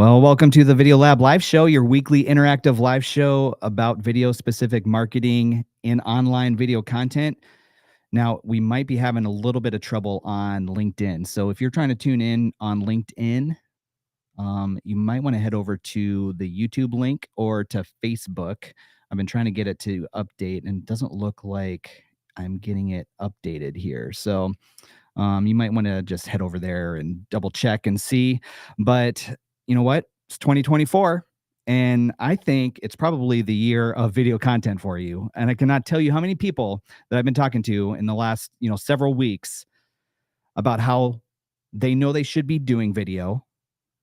Well, welcome to the Video Lab Live Show, your weekly interactive live show about video specific marketing and online video content. Now, we might be having a little bit of trouble on LinkedIn. So if you're trying to tune in on LinkedIn, you might want to head over to the YouTube link or to Facebook. I've been trying to get it to update and it doesn't look like I'm getting it updated here. So you might want to just head over there and double check and see. But you know what? It's 2024. And I think it's probably the year of video content for you. And I cannot tell you how many people that I've been talking to in the last, several weeks about how they know they should be doing video,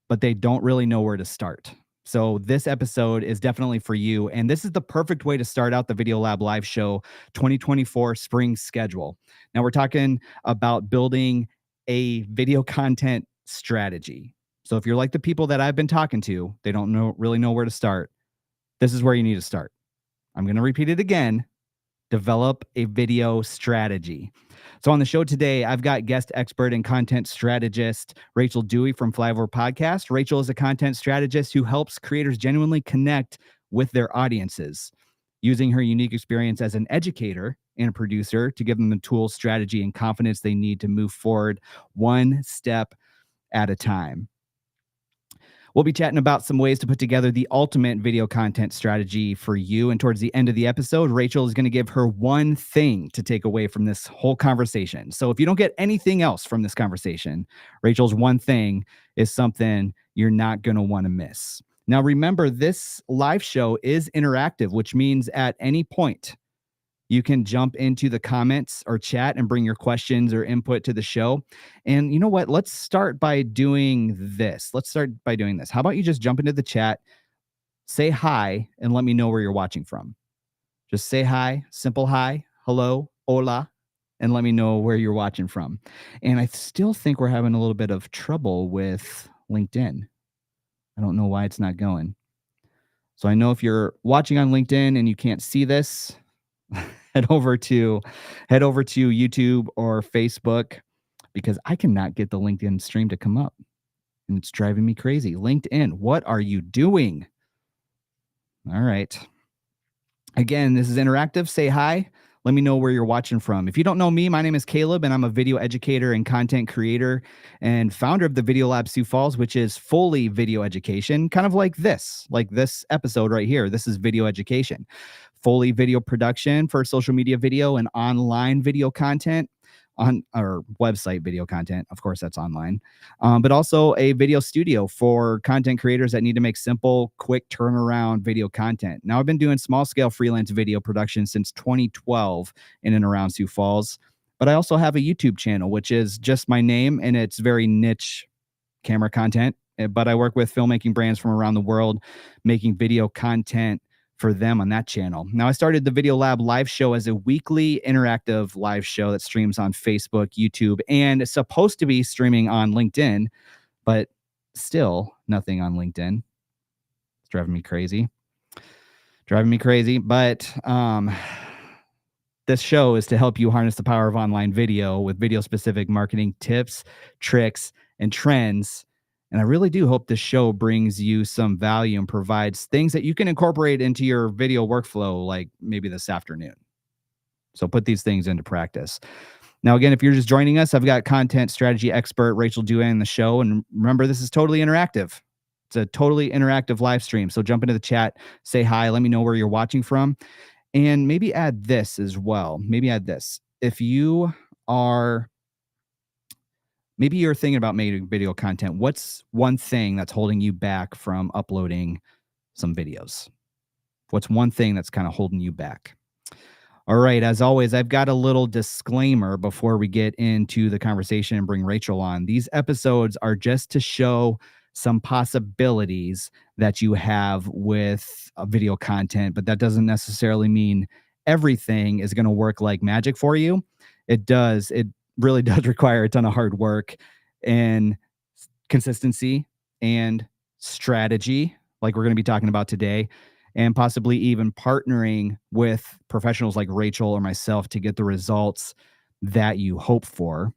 but they don't really know where to start. So this episode is definitely for you. And this is the perfect way to start out the Video Lab Live Show 2024 spring schedule. Now we're talking about building a video content strategy. So if you're like the people that I've been talking to, they don't really know where to start. This is where you need to start. I'm going to repeat it again. Develop a video strategy. So on the show today, I've got guest expert and content strategist Rachel Dewey from Flyover Podcast. Rachel is a content strategist who helps creators genuinely connect with their audiences, using her unique experience as an educator and a producer to give them the tools, strategy, and confidence they need to move forward one step at a time. We'll be chatting about some ways to put together the ultimate video content strategy for you. And towards the end of the episode, Rachel is going to give her one thing to take away from this whole conversation. So if you don't get anything else from this conversation, Rachel's one thing is something you're not going to want to miss. Now, remember, this live show is interactive, which means at any point, you can jump into the comments or chat and bring your questions or input to the show. And you know what? Let's start by doing this. How about you just jump into the chat, say hi, and let me know where you're watching from. Just say hi, simple hi, hello, hola, and let me know where you're watching from. And I still think we're having a little bit of trouble with LinkedIn. I don't know why it's not going. So I know if you're watching on LinkedIn and you can't see this, head over to YouTube or Facebook, because I cannot get the LinkedIn stream to come up and it's driving me crazy. LinkedIn, what are you doing? All right. Again, this is interactive. Say hi. Let me know where you're watching from. If you don't know me, my name is Caleb, and I'm a video educator and content creator and founder of the Video Lab Sioux Falls, which is fully video education, kind of like this episode right here. This is video education, fully video production for social media video and online video content on our website video content. Of course, that's online, but also a video studio for content creators that need to make simple, quick turnaround video content. Now, I've been doing small scale freelance video production since 2012 in and around Sioux Falls, but I also have a YouTube channel, which is just my name, and it's very niche camera content. But I work with filmmaking brands from around the world, making video content for them on that channel. Now, I started the Video Lab Live Show as a weekly interactive live show that streams on Facebook, YouTube, and it's supposed to be streaming on LinkedIn, but still nothing on LinkedIn. It's driving me crazy. But this show is to help you harness the power of online video with video-specific marketing tips, tricks, and trends. And I really do hope this show brings you some value and provides things that you can incorporate into your video workflow, like maybe this afternoon. So put these things into practice. Now, again, if you're just joining us, I've got content strategy expert Rachel Dewey in the show. And remember, this is totally interactive. It's a totally interactive live stream. So jump into the chat, say hi, let me know where you're watching from. And maybe add this as well. If you are... Maybe you're thinking about making video content. What's one thing that's holding you back from uploading some videos? What's one thing that's kind of holding you back? All right. As always, I've got a little disclaimer before we get into the conversation and bring Rachel on. These episodes are just to show some possibilities that you have with video content, but that doesn't necessarily mean everything is going to work like magic for you. It really does require a ton of hard work and consistency and strategy, like we're going to be talking about today, and possibly even partnering with professionals like Rachel or myself to get the results that you hope for.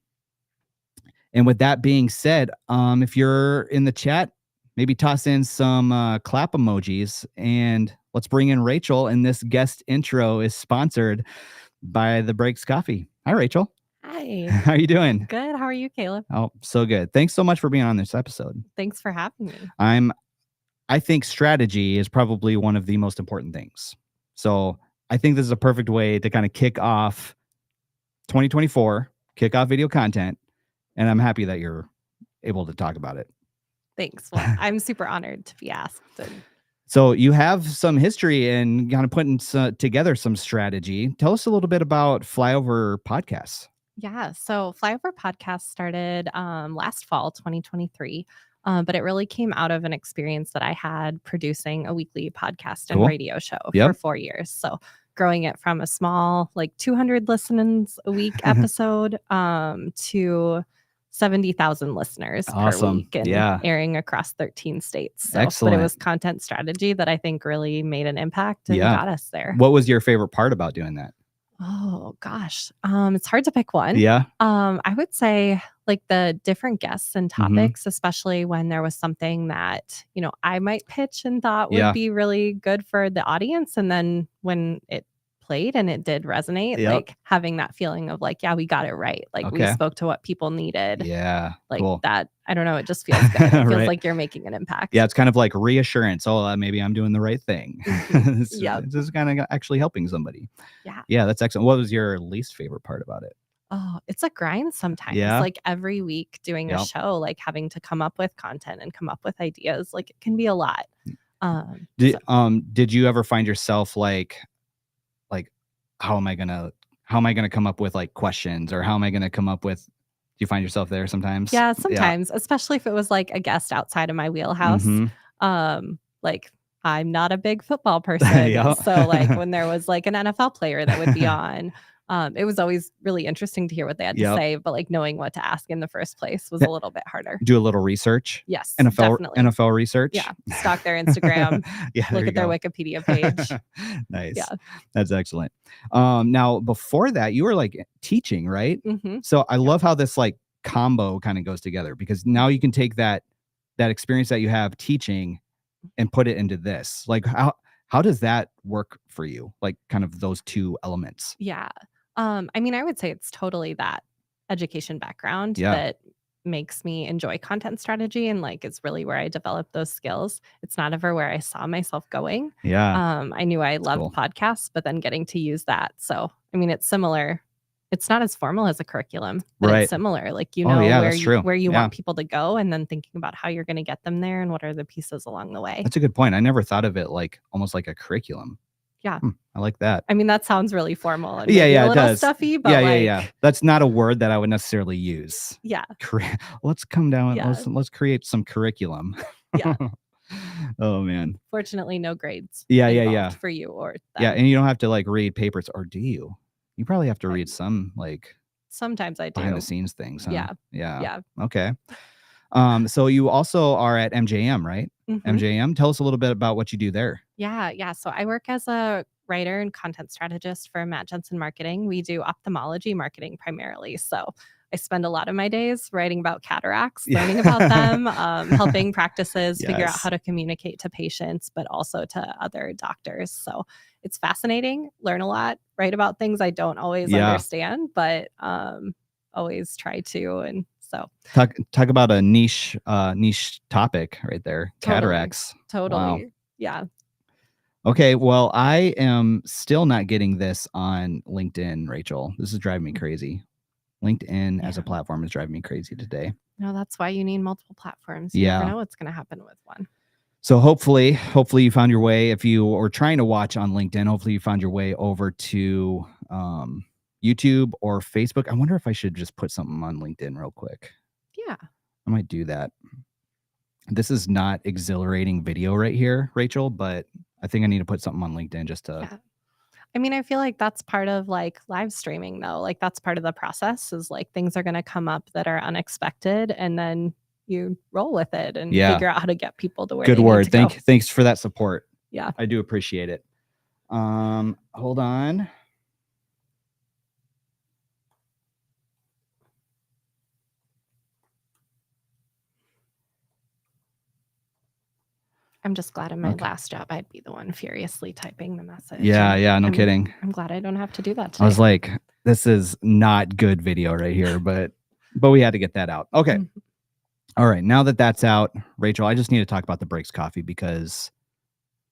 And with that being said, if you're in the chat, maybe toss in some clap emojis, and let's bring in Rachel. And this guest intro is sponsored by The Breaks Coffee. Hi, Rachel. Hi. How are you doing? Good. How are you, Caleb? Oh, so good. Thanks so much for being on this episode. Thanks for having me. I think strategy is probably one of the most important things. So I think this is a perfect way to kind of kick off 2024, kick off video content. And I'm happy that you're able to talk about it. Thanks. Well, I'm super honored to be asked. So you have some history in kind of putting together some strategy. Tell us a little bit about Flyover Podcast. Yeah. So Flyover Podcast started last fall, 2023. But it really came out of an experience that I had producing a weekly podcast and radio show for 4 years. So growing it from a small, like 200 listens a week episode to 70,000 listeners per week and airing across 13 states. So, excellent. But it was content strategy that I think really made an impact and got us there. What was your favorite part about doing that? Oh gosh. It's hard to pick one. Yeah. I would say like the different guests and topics, especially when there was something that, I might pitch and thought would be really good for the audience. And then when it played and it did resonate, like having that feeling of like, yeah, we got it right. Like we spoke to what people needed. Yeah. Like that. I don't know. It just feels good. It feels like you're making an impact. Yeah. It's kind of like reassurance. Oh, maybe I'm doing the right thing. It's just kind of actually helping somebody. Yeah. Yeah. That's excellent. What was your least favorite part about it? Oh, it's a grind sometimes. Like every week doing a show, like having to come up with content and come up with ideas, like it can be a lot. Did you ever find yourself like how am I gonna come up with like questions, or how am I gonna come up with? Do you find yourself there sometimes? Yeah, sometimes, especially if it was like a guest outside of my wheelhouse. Like I'm not a big football person, so like when there was like an NFL player that would be on. It was always really interesting to hear what they had to say, but like knowing what to ask in the first place was a little bit harder. Do a little research. Yes, definitely. NFL research. Yeah, stalk their Instagram. Look at their Wikipedia page. Nice. Yeah, that's excellent. Now before that, you were like teaching, right? So I love how this like combo kind of goes together, because now you can take that experience that you have teaching and put it into this. Like how does that work for you? Like kind of those two elements. Yeah. I mean, I would say it's totally that education background that makes me enjoy content strategy, and like it's really where I developed those skills. It's not ever where I saw myself going. Yeah. I knew I loved podcasts, but then getting to use that. So, I mean, it's similar. It's not as formal as a curriculum, but it's similar. Like, where you want people to go, and then thinking about how you're going to get them there and what are the pieces along the way. That's a good point. I never thought of it like almost like a curriculum. Yeah. I like that. I mean, that sounds really formal and a little stuffy, but that's not a word that I would necessarily use. Yeah. Let's come down. Let's create some curriculum. Yeah. Oh man. Fortunately, no grades. For you or them. Yeah, and you don't have to like read papers, or do you? You probably have to read some like sometimes I do behind the scenes things. Huh? Yeah. Okay. So you also are at MJM, right? MJM. Tell us a little bit about what you do there. Yeah. So I work as a writer and content strategist for Matt Jensen Marketing. We do ophthalmology marketing primarily. So I spend a lot of my days writing about cataracts, learning about them, helping practices figure out how to communicate to patients, but also to other doctors. So it's fascinating, learn a lot, write about things I don't always understand, but always try to. And so talk about a niche topic right there. Cataracts. Totally. Wow. Yeah. Okay. Well, I am still not getting this on LinkedIn, Rachel. This is driving me crazy. LinkedIn as a platform is driving me crazy today. No, that's why you need multiple platforms. You never know what's going to happen with one. So hopefully you found your way. If you are trying to watch on LinkedIn, hopefully you found your way over to YouTube or Facebook. I wonder if I should just put something on LinkedIn real quick. Yeah. I might do that. This is not exhilarating video right here, Rachel, but I think I need to put something on LinkedIn just to... Yeah. I mean, I feel like that's part of like live streaming though. Like that's part of the process is like things are going to come up that are unexpected, and then you roll with it and figure out how to get people to where Good they word. Need to go. Thanks for that support. Yeah. I do appreciate it. Hold on. I'm just glad in my Okay. last job, I'd be the one furiously typing the message. Yeah, and yeah, no kidding. I'm glad I don't have to do that I was today. like, this is not good video right here, but we had to get that out. Okay. Mhm. All right. Now that that's out, Rachel, I just need to talk about the Breaks Coffee because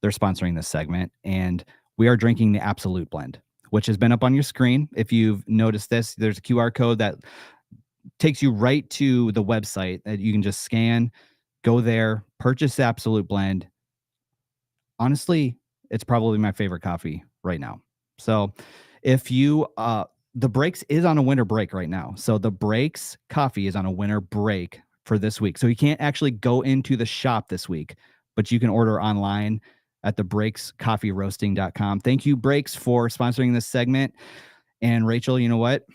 they're sponsoring this segment, and we are drinking the Absolute Blend, which has been up on your screen. If you've noticed this, there's a QR code that takes you right to the website that you can just scan, go there, purchase the Absolute Blend. Honestly, it's probably my favorite coffee right now. So if you the Breaks is on a winter break right now. So the Breaks coffee is on a winter break for this week. So you can't actually go into the shop this week, but you can order online at the breakscoffeeroasting.com. Thank you, Breaks, for sponsoring this segment. And Rachel, you know what?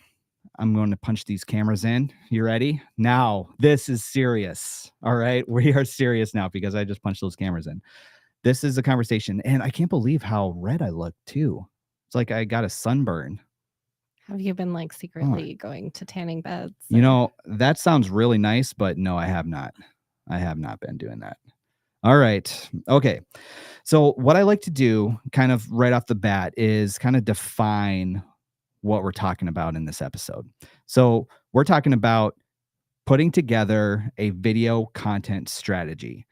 I'm going to punch these cameras in. You ready? Now, this is serious. All right. We are serious now because I just punched those cameras in. This is a conversation. And I can't believe how red I look too. It's like I got a sunburn. Have you been like secretly going to tanning beds? You know, that sounds really nice, but no, I have not. I have not been doing that. All right. Okay. So what I like to do kind of right off the bat is kind of define what we're talking about in this episode. So we're talking about putting together a video content strategy.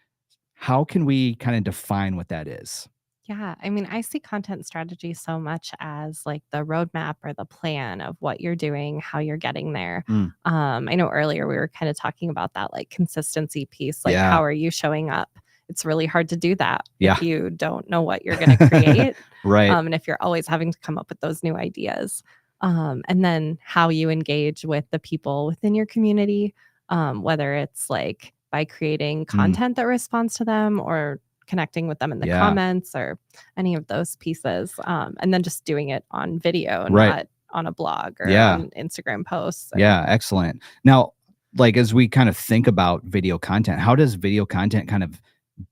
How can we kind of define what that is? Yeah, I mean, I see content strategy so much as like the roadmap or the plan of what you're doing, how you're getting there. Mm. I know earlier we were kind of talking about that like consistency piece, like Yeah. how are you showing up? It's really hard to do that Yeah. if you don't know what you're going to create. Right. And if you're always having to come up with those new ideas. And then how you engage with the people within your community, whether it's like by creating content that responds to them or connecting with them in the comments or any of those pieces. And then just doing it on video, not on a blog or on Instagram posts. Yeah, excellent. Now, like as we kind of think about video content, how does video content kind of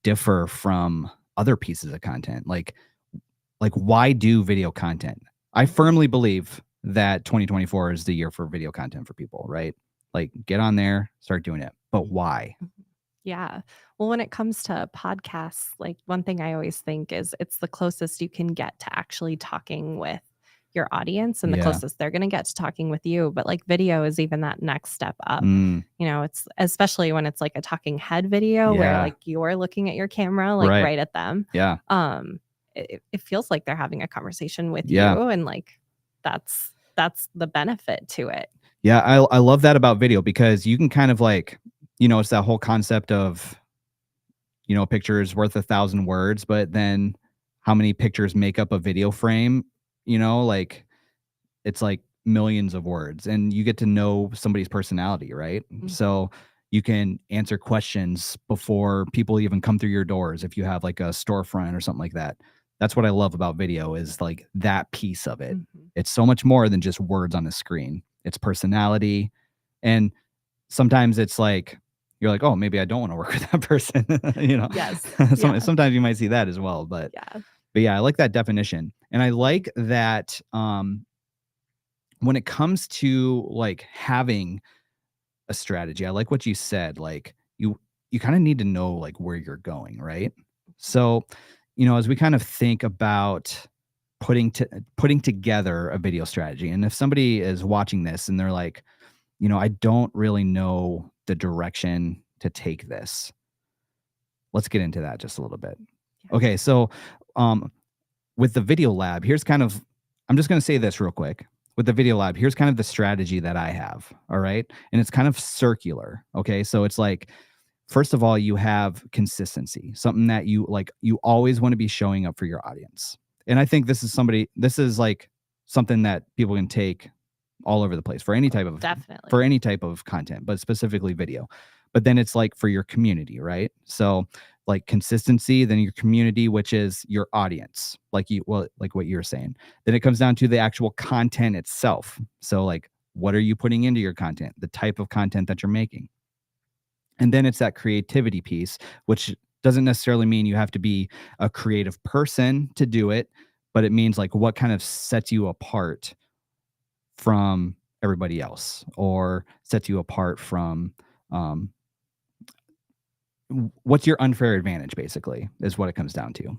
differ from other pieces of content? Like why do video content? I firmly believe that 2024 is the year for video content for people, right? Like get on there, start doing it. But why? Yeah. Well, when it comes to podcasts, like one thing I always think is it's the closest you can get to actually talking with your audience and the closest they're going to get to talking with you. But like video is even that next step up. You know, it's especially when it's like a talking head video where like you're looking at your camera, like right at them. Yeah. It feels like they're having a conversation with you. And like that's the benefit to it. Yeah. I love that about video because you can kind of like, you know, it's that whole concept of, you know, a picture is worth 1,000 words, but then how many pictures make up a video frame? You know, like it's like millions of words and you get to know somebody's personality, right? So you can answer questions before people even come through your doors if you have like a storefront or something like that. That's what I love about video is like that piece of it. It's so much more than just words on a screen. It's personality. And sometimes it's like, you're like, oh, maybe I don't want to work with that person, you know? Yes. Sometimes you might see that as well, but yeah, I like that definition. And I like that when it comes to like having a strategy, I like what you said, like you kind of need to know like where you're going, right? So, you know, as we kind of think about putting together a video strategy, and if somebody is watching this and they're like, you know, I don't really know the direction to take this. Let's get into that just a little bit. Okay, so with the video lab, here's kind of, I'm just going to say this real quick. With the video lab, here's kind of the strategy that I have. All right. And it's kind of circular. Okay. So it's like, first of all, you have consistency, something that you like, you always want to be showing up for your audience. And I think this is like something that people can take all over the place for any type of content, but specifically video. But then it's like for your community, right? So like consistency, then your community, which is your audience, like what you're saying. Then it comes down to the actual content itself. So like, what are you putting into your content? The type of content that you're making. And then it's that creativity piece, which doesn't necessarily mean you have to be a creative person to do it, but it means like what kind of sets you apart from everybody else or sets you apart from what's your unfair advantage, basically, is what it comes down to.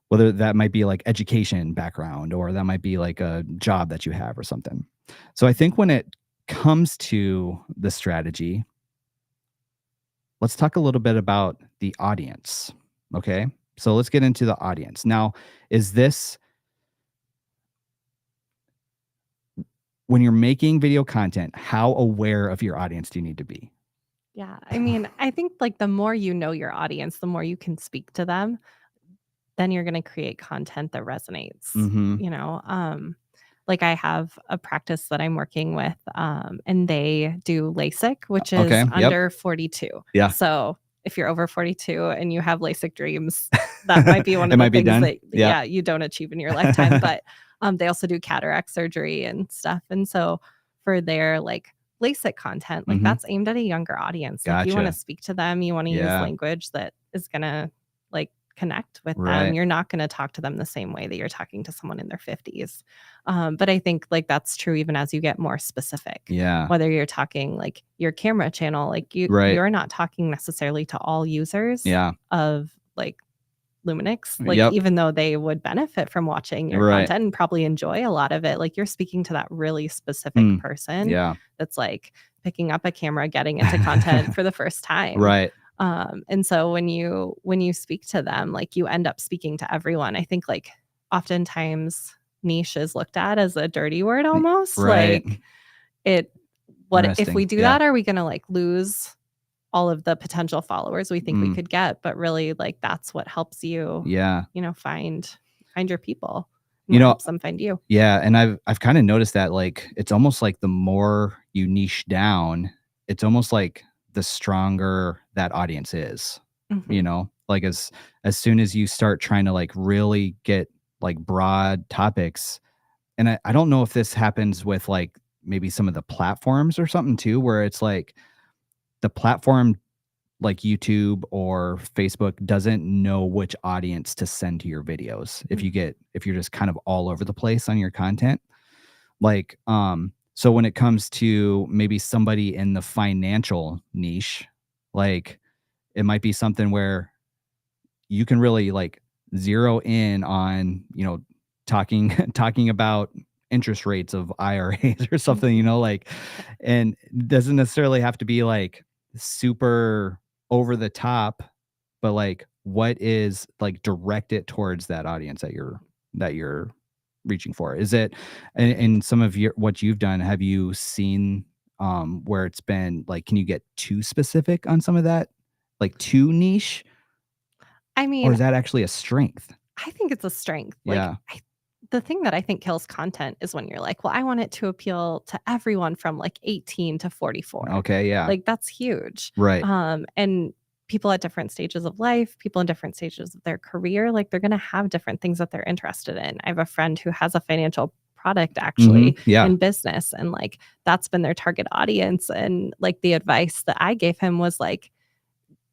Whether that might be like education background, or that might be like a job that you have or something. So I think when it comes to the strategy, let's talk a little bit about the audience. Okay. So let's get into the audience. Now, is this, when you're making video content, how aware of your audience do you need to be? Yeah. I mean, I think like the more you know your audience, the more you can speak to them, then you're going to create content that resonates, Mm-hmm. you know. Like I have a practice that I'm working with, and they do LASIK, which is Okay. Yep. under 42. Yeah. So if you're over 42 and you have LASIK dreams, that might be one It of the might be things done. that Yeah. you don't achieve in your lifetime. But they also do cataract surgery and stuff. And so for their like LASIK content, like Mhm. that's aimed at a younger audience. Like you want to Gotcha. speak to them, you want to use Yeah. language that is gonna like connect with them. Right. You're not going to talk to them the same way that you're talking to someone in their 50s. But I think like that's true even as you get more specific. Yeah. Whether you're talking like your camera channel, like Right. you're not talking necessarily to all users Yeah. of like Luminix, like Yep. even though they would benefit from watching your Right. content and probably enjoy a lot of it, like you're speaking to that really specific person Yeah. that's like picking up a camera, getting into content for the first time. Right. And so when you speak to them, like you end up speaking to everyone. I think like oftentimes niche is looked at as a dirty word almost. Right. Like what if Interesting. we do Yeah. that, are we gonna like lose all of the potential followers we think we could get? But really like that's what helps you, Yeah. you know, find your people. You know, helps them find you. Yeah. And I've kind of noticed that like it's almost like the more you niche down, it's almost like the stronger that audience is. Mhm. You know, like as soon as you start trying to like really get like broad topics, and I don't know if this happens with like maybe some of the platforms or something too, where it's like the platform like YouTube or Facebook doesn't know which audience to send to your videos. If you're just kind of all over the place on your content. Like, so when it comes to maybe somebody in the financial niche, like it might be something where you can really like zero in on, talking about interest rates of IRAs or something, like, and it doesn't necessarily have to be like super over the top, but like what is like direct it towards that audience that you're reaching for. Is it in some of what you've done, have you seen where it's been like, can you get too specific on some of that, like too niche? I Or mean, is that actually a strength? I think it's a strength. Yeah. Like the thing that I think kills content is when you're like, well, I want it to appeal to everyone from like 18 to 44. Okay. Yeah. Like that's huge. Right. And people at different stages of life, people in different stages of their career, like they're going to have different things that they're interested in. I have a friend who has a financial product actually Yeah. in business, and like that's been their target audience. And like the advice that I gave him was like,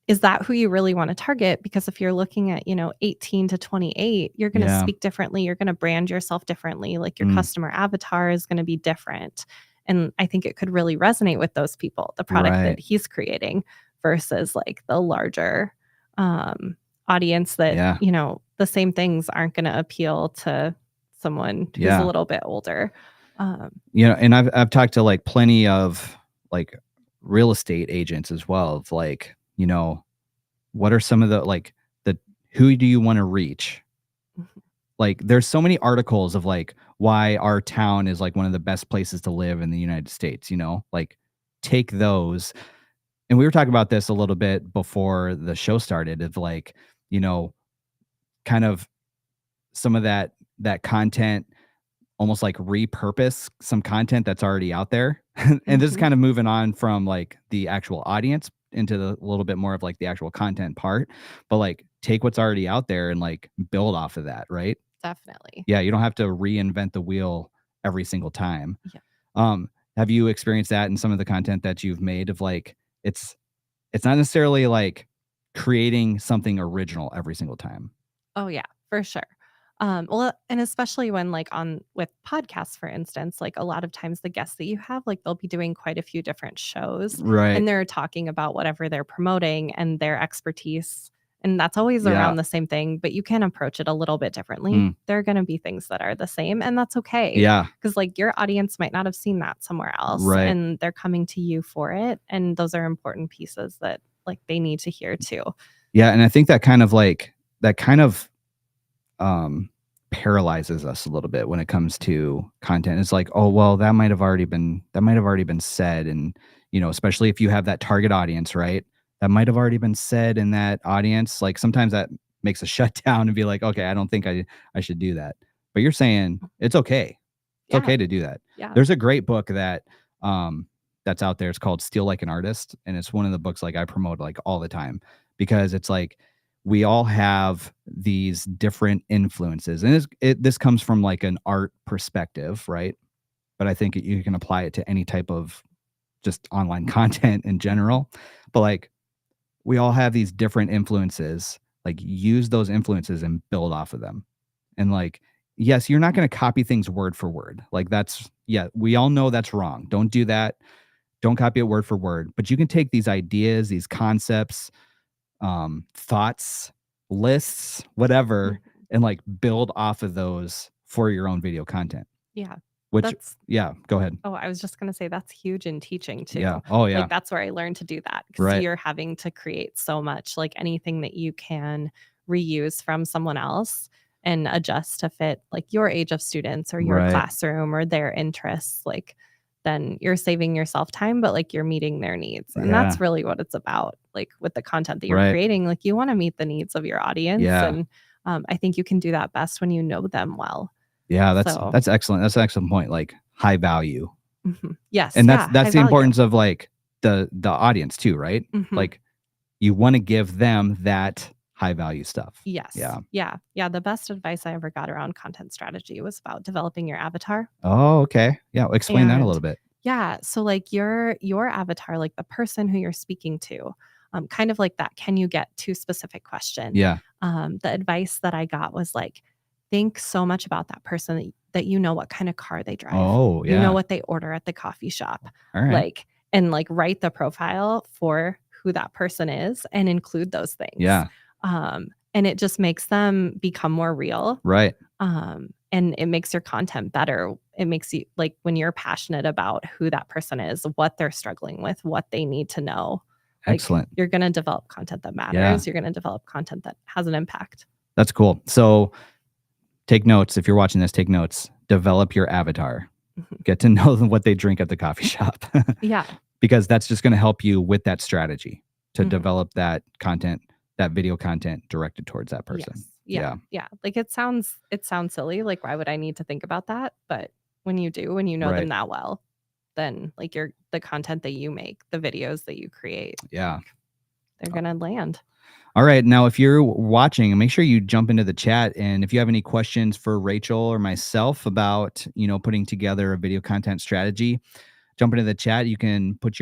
is that who you really want to target? Because if you're looking at, 18 to 28, you're going to Yeah. speak differently. You're going to brand yourself differently. Like your customer avatar is going to be different. And I think it could really resonate with those people, the product that Right. he's creating versus like the larger audience that, Yeah. The same things aren't going to appeal to someone who's Yeah. a little bit older. And I've talked to like plenty of like real estate agents as well of like, what are some of the like who do you want to reach? Like there's so many articles of like why our town is like one of the best places to live in the United States, like take those. And we were talking about this a little bit before the show started of like, kind of some of that content, almost like repurpose some content that's already out there. And this is kind of moving on from like the actual audience into a little bit more of like the actual content part, but like take what's already out there and like build off of that. Right. Definitely. Yeah. You don't have to reinvent the wheel every single time. Yeah. Have you experienced that in some of the content that you've made of like, it's not necessarily like creating something original every single time? Oh yeah, for sure. Well, and especially when like with podcasts, for instance, like a lot of times the guests that you have, like they'll be doing quite a few different shows Right. and they're talking about whatever they're promoting and their expertise. And that's always Yeah. around the same thing, but you can approach it a little bit differently. There are going to be things that are the same, and that's okay. Yeah. Because like your audience might not have seen that somewhere else, Right. and they're coming to you for it. And those are important pieces that like they need to hear too. Yeah. And I think that kind of paralyzes us a little bit when it comes to content. It's like, oh, well, that might have already been said. And, especially if you have that target audience, right? That might have already been said in that audience. Like sometimes that makes a shutdown and be like, okay, I don't think I should do that. But you're saying it's okay. It's okay to do that. Yeah. There's a great book that that's out there. It's called Steal Like an Artist. And it's one of the books like I promote like all the time, because it's like we all have these different influences. And this comes from like an art perspective, right? But I think you can apply it to any type of just online content in general. But like we all have these different influences, like use those influences and build off of them. And like, yes, you're not going to copy things word for word. Like we all know that's wrong. Don't do that. Don't copy it word for word, but you can take these ideas, these concepts, thoughts, lists, whatever, and like build off of those for your own video content. Yeah. Go ahead. Oh, I was just going to say that's huge in teaching too. Yeah. Oh, yeah. Like that's where I learned to do that, because you're having to create so much, like anything that you can reuse from someone else and adjust to fit like your age of students or your classroom or their interests. Like then you're saving yourself time, but like you're meeting their needs. And that's really what it's about. Like with the content that you're creating, like you want to meet the needs of your audience. Yeah. And I think you can do that best when you know them well. Yeah, that's excellent. That's an excellent point. Like high value. Yes. And that's the importance of like the audience too, right? Like you want to give them that high value stuff. Yes. Yeah. The best advice I ever got around content strategy was about developing your avatar. Oh, okay. Yeah. Explain that a little bit. Yeah. So like your avatar, like the person who you're speaking to, kind of like that, can you get to specific question? Yeah. The advice that I got was like, think so much about that person that you know what kind of car they drive. Oh, yeah. You know what they order at the coffee shop. All right. Like, and like write the profile for who that person is and include those things. Yeah. And it just makes them become more real. Right. And it makes your content better. It makes you like when you're passionate about who that person is, what they're struggling with, what they need to know. Like, excellent. You're going to develop content that matters. Yeah. You're going to develop content that has an impact. That's cool. So take notes. If you're watching this, take notes. Develop your avatar. Get to know what they drink at the coffee shop. Yeah. Because that's just going to help you with that strategy to develop that content, that video content directed towards that person. Yes. Yeah. Like it sounds silly. Like, why would I need to think about that? But when you know them that well, then like the content that you make, the videos that you create, they're going to land. All right. Now, if you're watching, make sure you jump into the chat. And if you have any questions for Rachel or myself about, putting together a video content strategy, jump into the chat. You can put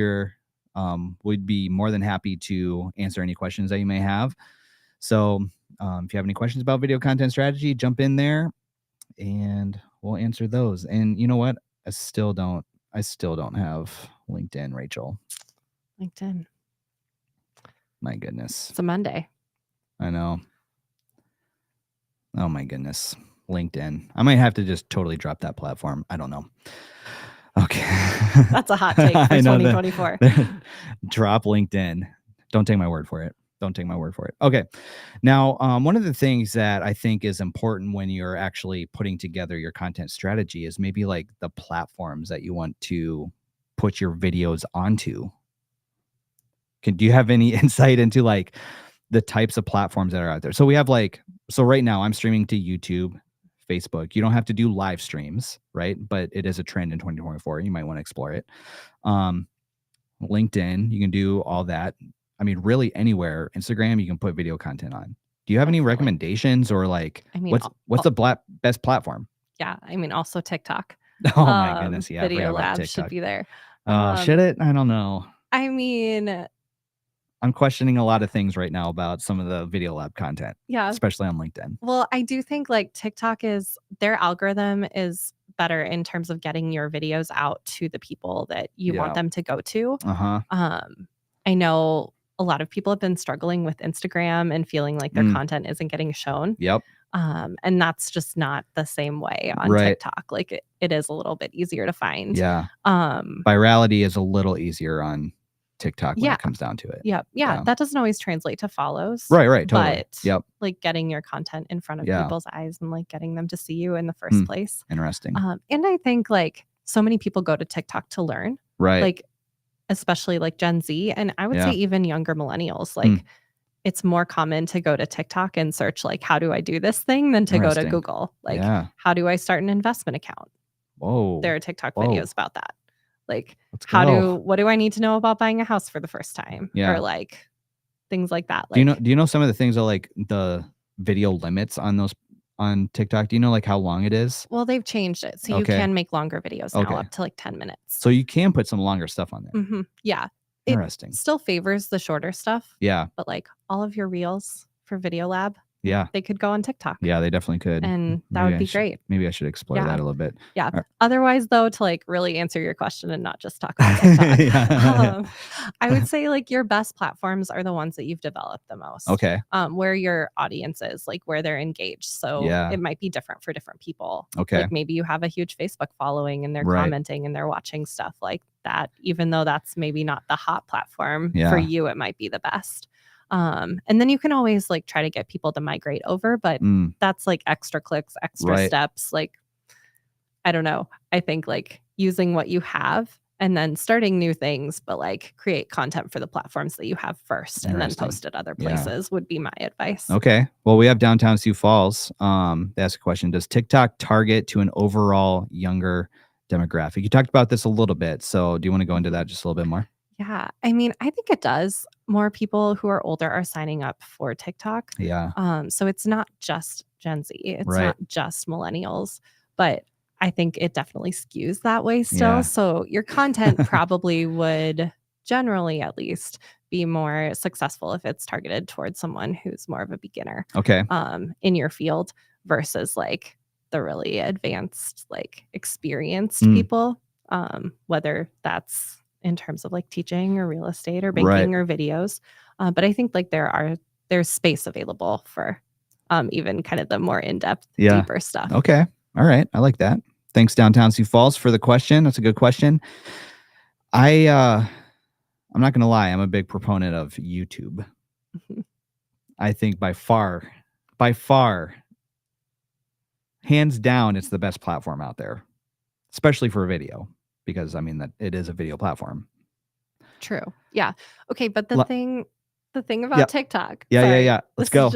we'd be more than happy to answer any questions that you may have. So if you have any questions about video content strategy, jump in there and we'll answer those. And you know what? I still don't have LinkedIn, Rachel. LinkedIn. My goodness. It's a Monday. I know. Oh my goodness. LinkedIn. I might have to just totally drop that platform. I don't know. Okay. That's a hot take for 2024. Drop LinkedIn. Don't take my word for it. Okay. Now, one of the things that I think is important when you're actually putting together your content strategy is maybe like the platforms that you want to put your videos onto. Do you have any insight into like the types of platforms that are out there? So we have right now I'm streaming to YouTube, Facebook. You don't have to do live streams, right? But it is a trend in 2024. You might want to explore it. LinkedIn, you can do all that. I mean, really anywhere. Instagram, you can put video content on. Do you have any recommendations or like, what's the best platform? Yeah. I mean, also TikTok. Oh my goodness. Yeah. Video Lab should be there. Should it? I don't know. I mean, I'm questioning a lot of things right now about some of the Video Lab content, Yeah. especially on LinkedIn. Well, I do think like TikTok their algorithm is better in terms of getting your videos out to the people that you want them to go to. Uh-huh. I know a lot of people have been struggling with Instagram and feeling like their content isn't getting shown. Yep. And that's just not the same way on TikTok. Like it is a little bit easier to find. Yeah. Virality is a little easier on TikTok when it comes down to it. Yep. Yeah. That doesn't always translate to follows. Right. Totally. But like getting your content in front of people's eyes and like getting them to see you in the first place. Interesting. And I think like so many people go to TikTok to learn. Right. Like especially like Gen Z. And I would say even younger millennials. Like it's more common to go to TikTok and search like, how do I do this thing than to go to Google? Like, how do I start an investment account? Whoa. There are TikTok videos about that. Like, what do I need to know about buying a house for the first time? Yeah. Or like things like that. Like, do you know some of the things that like the video limits on TikTok? Do you know like how long it is? Well, they've changed it. So you can make longer videos now up to like 10 minutes. So you can put some longer stuff on there. Yeah. Interesting. It still favors the shorter stuff. Yeah. But like all of your reels for Video Lab, yeah, they could go on TikTok. Yeah, they definitely could. And that would be great. Maybe I should explore that a little bit. Yeah. Otherwise, though, to like really answer your question and not just talk about TikTok, I would say like your best platforms are the ones that you've developed the most. Okay. Where your audience is, like where they're engaged. So it might be different for different people. Okay. Like maybe you have a huge Facebook following and they're commenting and they're watching stuff like that. Even though that's maybe not the hot platform for you, it might be the best. And then you can always like try to get people to migrate over, but that's like extra clicks, extra steps. Like, I don't know. I think like using what you have and then starting new things, but like create content for the platforms that you have first and then post it other places would be my advice. Okay. Well, we have Downtown Sioux Falls. They asked a question. Does TikTok target to an overall younger demographic? You talked about this a little bit. So do you want to go into that just a little bit more? Yeah. I mean, I think it does. More people who are older are signing up for TikTok. Yeah. So it's not just Gen Z. It's not just millennials, but I think it definitely skews that way still. Yeah. So your content probably would generally at least be more successful if it's targeted towards someone who's more of a beginner. Okay. In your field versus like the really advanced, like experienced people, whether that's in terms of like teaching or real estate or banking or videos. But I think like there's space available for even kind of the more in-depth, deeper stuff. Okay. All right. I like that. Thanks, Downtown Sioux Falls, for the question. That's a good question. I'm not going to lie. I'm a big proponent of YouTube. I think by far, hands down, it's the best platform out there, especially for video. Because I mean that it is a video platform. True. Yeah. Okay. But the thing about TikTok. Yeah. Let's go.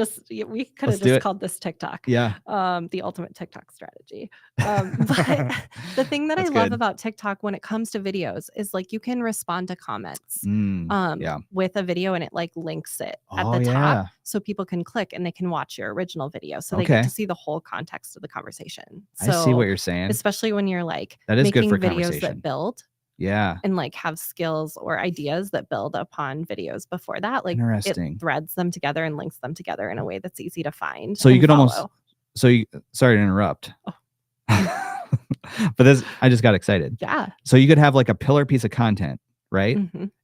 We could have just called this TikTok. Yeah. The ultimate TikTok strategy. But the thing that I love about TikTok when it comes to videos is like you can respond to comments with a video and it like links it at the top so people can click and they can watch your original video. So they get to see the whole context of the conversation. So I see what you're saying. Especially when you're like that is making good for videos that build. Yeah. And like have skills or ideas that build upon videos before that. Like it threads them together and links them together in a way that's easy to find. So you could almost, sorry to interrupt. But I just got excited. Yeah. So you could have like a pillar piece of content, right?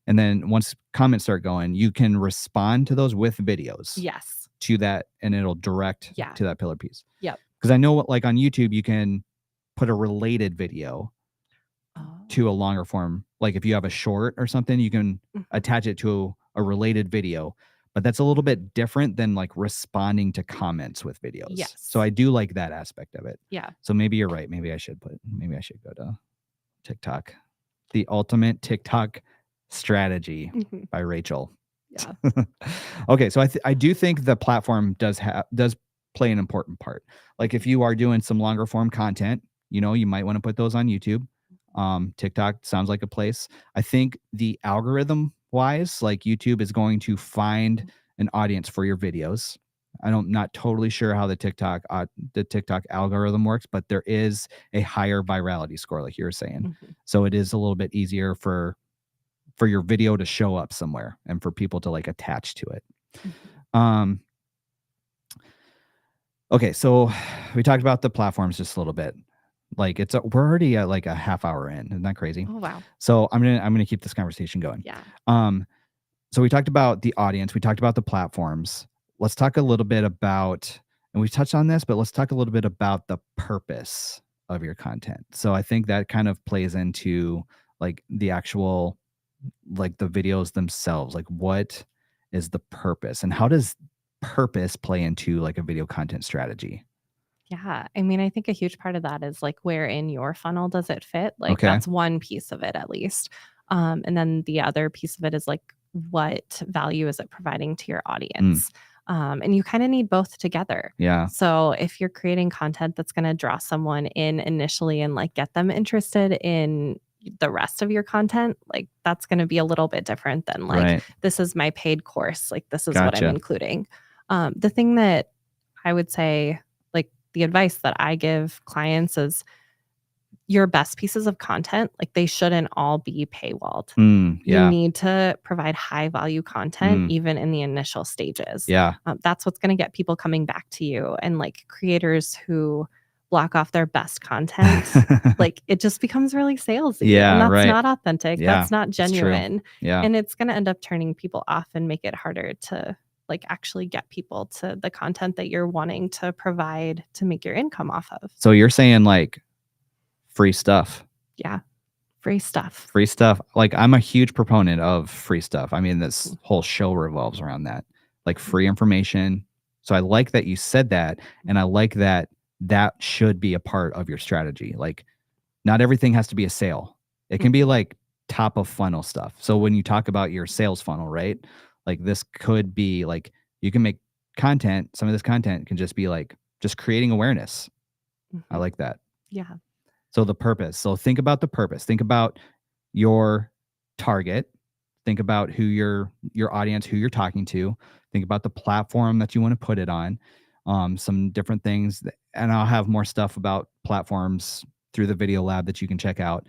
And then once comments start going, you can respond to those with videos. Yes. To that, and it'll direct to that pillar piece. Yep. Because I know what like on YouTube, you can put a related video to a longer form. Like if you have a short or something, you can attach it to a related video, but that's a little bit different than like responding to comments with videos. Yes. So I do like that aspect of it. Yeah. So maybe you're right. Maybe I should go to TikTok. The ultimate TikTok strategy by Rachel. Yeah. Okay. So I do think the platform does play an important part. Like if you are doing some longer form content, you might want to put those on YouTube. TikTok sounds like a place. I think the algorithm wise, like YouTube is going to find an audience for your videos. I'm not totally sure how the TikTok algorithm works, but there is a higher virality score, like you were saying. So it is a little bit easier for for your video to show up somewhere and for people to like attach to it. Mhm. Okay, so we talked about the platforms just a little bit. Like we're already at like a half hour in. Isn't that crazy? Oh, wow. So I'm gonna keep this conversation going. Yeah. So we talked about the audience, we talked about the platforms. Let's talk a little bit about, and we've touched on this, but let's talk a little bit about the purpose of your content. So I think that kind of plays into like the actual, like the videos themselves. Like what is the purpose and how does purpose play into like a video content strategy? Yeah. I mean, I think a huge part of that is like where in your funnel does it fit? Like Okay. that's one piece of it at least. And then the other piece of it is like what value is it providing to your audience? And you kind of need both together. Yeah. So if you're creating content that's going to draw someone in initially and like get them interested in the rest of your content, like that's going to be a little bit different than like, Right. this is my paid course. Like this is what I'm Gotcha. including. The thing that I would say, like the advice that I give clients is your best pieces of content, like they shouldn't all be paywalled. You Yeah. need to provide high value content even in the initial stages. Yeah. That's what's going to get people coming back to you. And like creators who block off their best content, like it just becomes really salesy. Yeah, And that's right. not authentic. Yeah, That's not that's true. genuine. Yeah. And it's going to end up turning people off and make it harder to like actually get people to the content that you're wanting to provide to make your income off of. So you're saying like free stuff. Yeah. Free stuff. Free stuff. Like I'm a huge proponent of free stuff. I mean, this whole show revolves around that. Like free information. So I like that you said that. And I like that that should be a part of your strategy. Like not everything has to be a sale. It can be like top of funnel stuff. So when you talk about your sales funnel, right? Like this could be like you can make content. Some of this content can just be like just creating awareness. I like that. Yeah. So the purpose. So think about the purpose. Think about your target. Think about who your audience, who you're talking to. Think about the platform that you want to put it on. Some different things, and I'll have more stuff about platforms through the video lab that you can check out.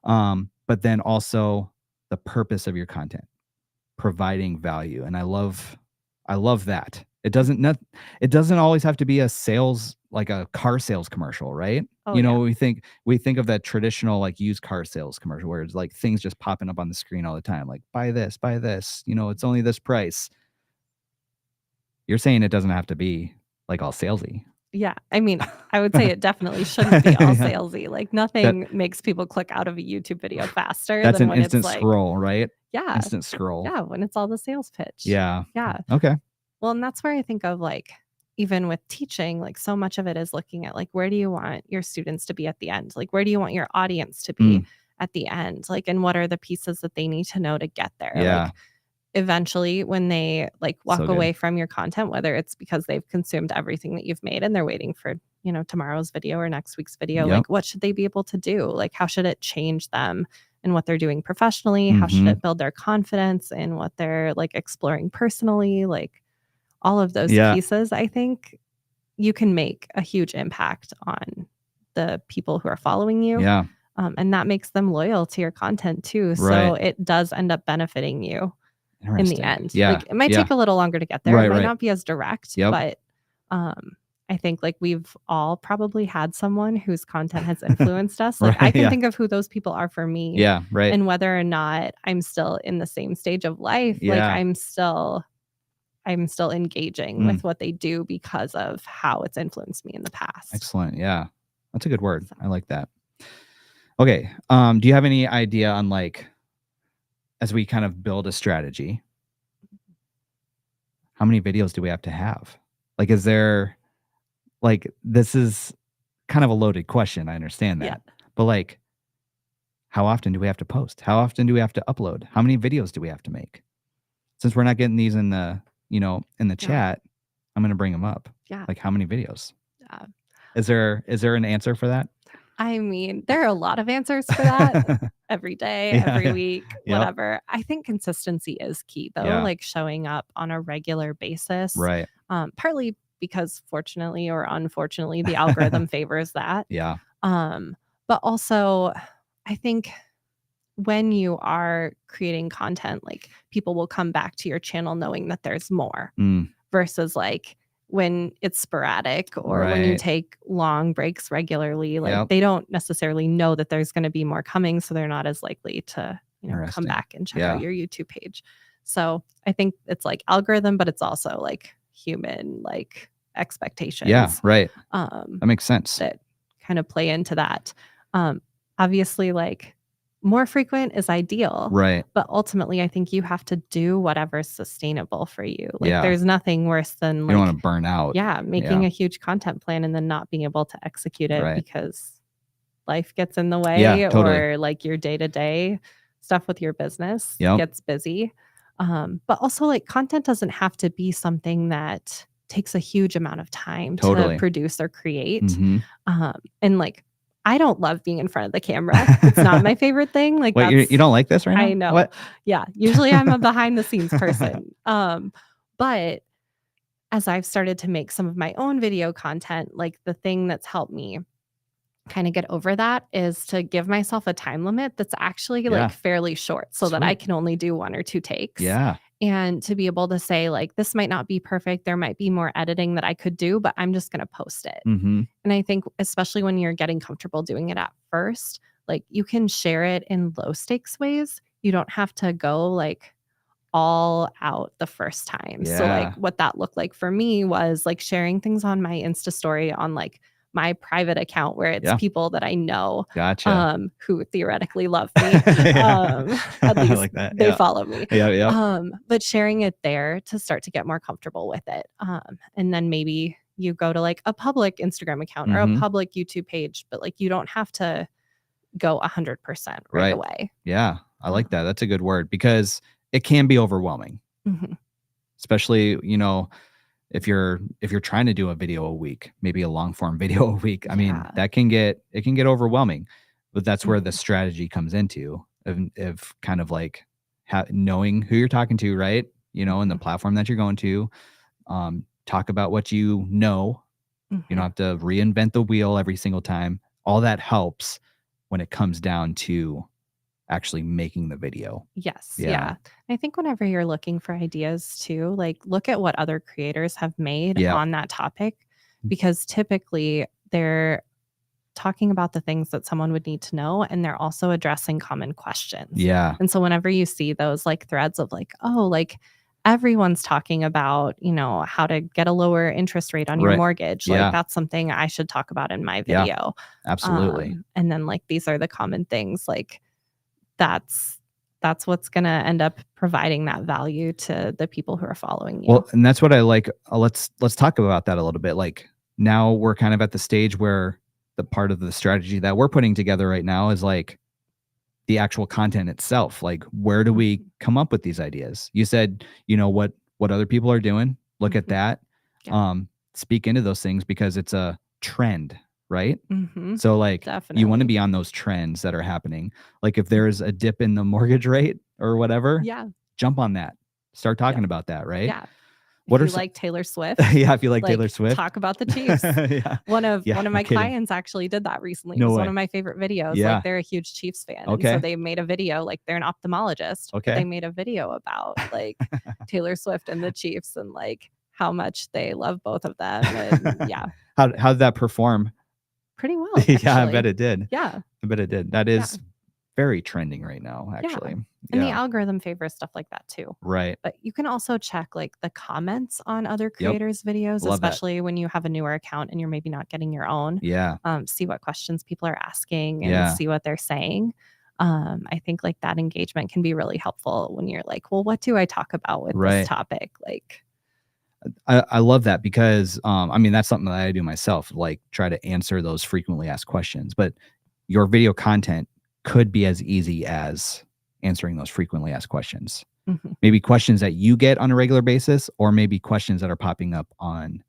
But then also the purpose of your content, providing value, and I love that. It doesn't always have to be a sales, like a car sales commercial, right? Oh, You know, yeah. we think of that traditional like used car sales commercial where it's like things just popping up on the screen all the time, like buy this, you know, it's only this price. You're saying it doesn't have to be like all salesy. Yeah. I mean, I would say it definitely shouldn't be all Yeah. salesy. Like nothing makes people click out of a YouTube video faster That's than an when instant it's like, scroll, right? yeah, Instant scroll. yeah, when it's all the sales pitch. Yeah. Yeah. Okay. Well, and that's where I think of like, even with teaching, like so much of it is looking at like, where do you want your students to be at the end? Like, where do you want your audience to be at the end? Like, and what are the pieces that they need to know to get there? Yeah. Like, eventually when they like walk So away good. from your content, whether it's because they've consumed everything that you've made and they're waiting for, you know, tomorrow's video or next week's video, Yep. like what should they be able to do? Like, how should it change them and what they're doing professionally? How should it build their confidence in what they're like exploring personally? Like all of those pieces, I think you can make a huge impact on the people who are following you. Yeah. And that makes them loyal to your content too. So Right. it does end up benefiting you in the end. Yeah. Like it might take a little longer to get there. Right, It might right. not be as direct, Yep. but I think like we've all probably had someone whose content has influenced us. Like I Right, can yeah. think of who those people are for me. Yeah. Right. And whether or not I'm still in the same stage of life, like Yeah. I'm still engaging with what they do because of how it's influenced me in the past. Excellent. Yeah. That's a good word. So. I like that. Okay. Do you have any idea on like, as we kind of build a strategy, how many videos do we have to have? Like, is there like, this is kind of a loaded question. I understand that, but like, how often do we have to post? How often do we have to upload? How many videos do we have to make? Since we're not getting these in the, you know, in the chat, I'm going to bring them up. Yeah. Like how many videos? Yeah. Is there an answer for that? I mean, there are a lot of answers for that. Every day, every week, whatever. I think consistency is key though, like showing up on a regular basis. Right. Partly because fortunately or unfortunately, the algorithm favors that. Yeah. But also I think when you are creating content, like people will come back to your channel knowing that there's more versus like when it's sporadic or when you take long breaks regularly, like they don't necessarily know that there's going to be more coming. So they're not as likely to, come back and check out your YouTube page. So I think it's like algorithm, but it's also like human, like expectations. Yeah, right. That makes sense. That kind of play into that. Obviously, like more frequent is ideal. Right. But ultimately, I think you have to do whatever's sustainable for you. Like there's nothing worse than you don't want to burn out. Yeah, making a huge content plan and then not being able to execute it because life gets in the way or like your day-to-day stuff with your business gets busy. But also like content doesn't have to be something that takes a huge amount of time to produce or create. And like I don't love being in front of the camera. It's not my favorite thing. Like, wait, you don't like this right now? I know. What? Yeah. Usually I'm a behind the scenes person. But as I've started to make some of my own video content, like the thing that's helped me kind of get over that is to give myself a time limit that's actually like fairly short so that I can only do 1 or 2 takes. Yeah. And to be able to say like, this might not be perfect. There might be more editing that I could do, but I'm just going to post it. And I think especially when you're getting comfortable doing it at first, like you can share it in low stakes ways. You don't have to go like all out the first time. So like what that looked like for me was like sharing things on my Insta story on like my private account where it's people that I know who theoretically love me. At least like they follow me. But sharing it there to start to get more comfortable with it. And then maybe you go to like a public Instagram account or a public YouTube page, but like you don't have to go 100% right away. Yeah, I like that. That's a good word because it can be overwhelming. Especially, if you're trying to do a video a week, maybe a long form video a week, I mean, it can get overwhelming, but that's where the strategy comes into of kind of like knowing who you're talking to, right? And the platform that you're going to, talk about what you know. You don't have to reinvent the wheel every single time. All that helps when it comes down to actually making the video. Yes. Yeah. I think whenever you're looking for ideas too, like look at what other creators have made on that topic, because typically they're talking about the things that someone would need to know. And they're also addressing common questions. Yeah. And so whenever you see those like threads of like, oh, like everyone's talking about, how to get a lower interest rate on your mortgage. Like that's something I should talk about in my video. Absolutely. And then like, these are the common things like, that's what's going to end up providing that value to the people who are following you. Well, and that's what I like. Let's talk about that a little bit. Like now we're kind of at the stage where the part of the strategy that we're putting together right now is like the actual content itself. Like where do we come up with these ideas? You said, what other people are doing. Look at that. Speak into those things because it's a trend. Right. So like you want to be on those trends that are happening. Like if there's a dip in the mortgage rate or whatever, jump on that. Start talking about that. Right. Yeah. What if you like Taylor Swift? If you like Taylor Swift, talk about the Chiefs. One of my clients actually did that recently. It was one of my favorite videos. Like they're a huge Chiefs fan. And so they made a video, like they're an ophthalmologist. They made a video about like Taylor Swift and the Chiefs and like how much they love both of them. And how did that perform? Pretty well. Actually. I bet it did. Yeah. I bet it did. That is very trending right now, actually. And the algorithm favors stuff like that too. Right. But you can also check like the comments on other creators' videos, especially when you have a newer account and you're maybe not getting your own. Yeah. See what questions people are asking and see what they're saying. I think like that engagement can be really helpful when you're like, well, what do I talk about with this topic? Like, I love that because, I mean, that's something that I do myself, like try to answer those frequently asked questions, but your video content could be as easy as answering those frequently asked questions. Maybe questions that you get on a regular basis, or maybe questions that are popping up on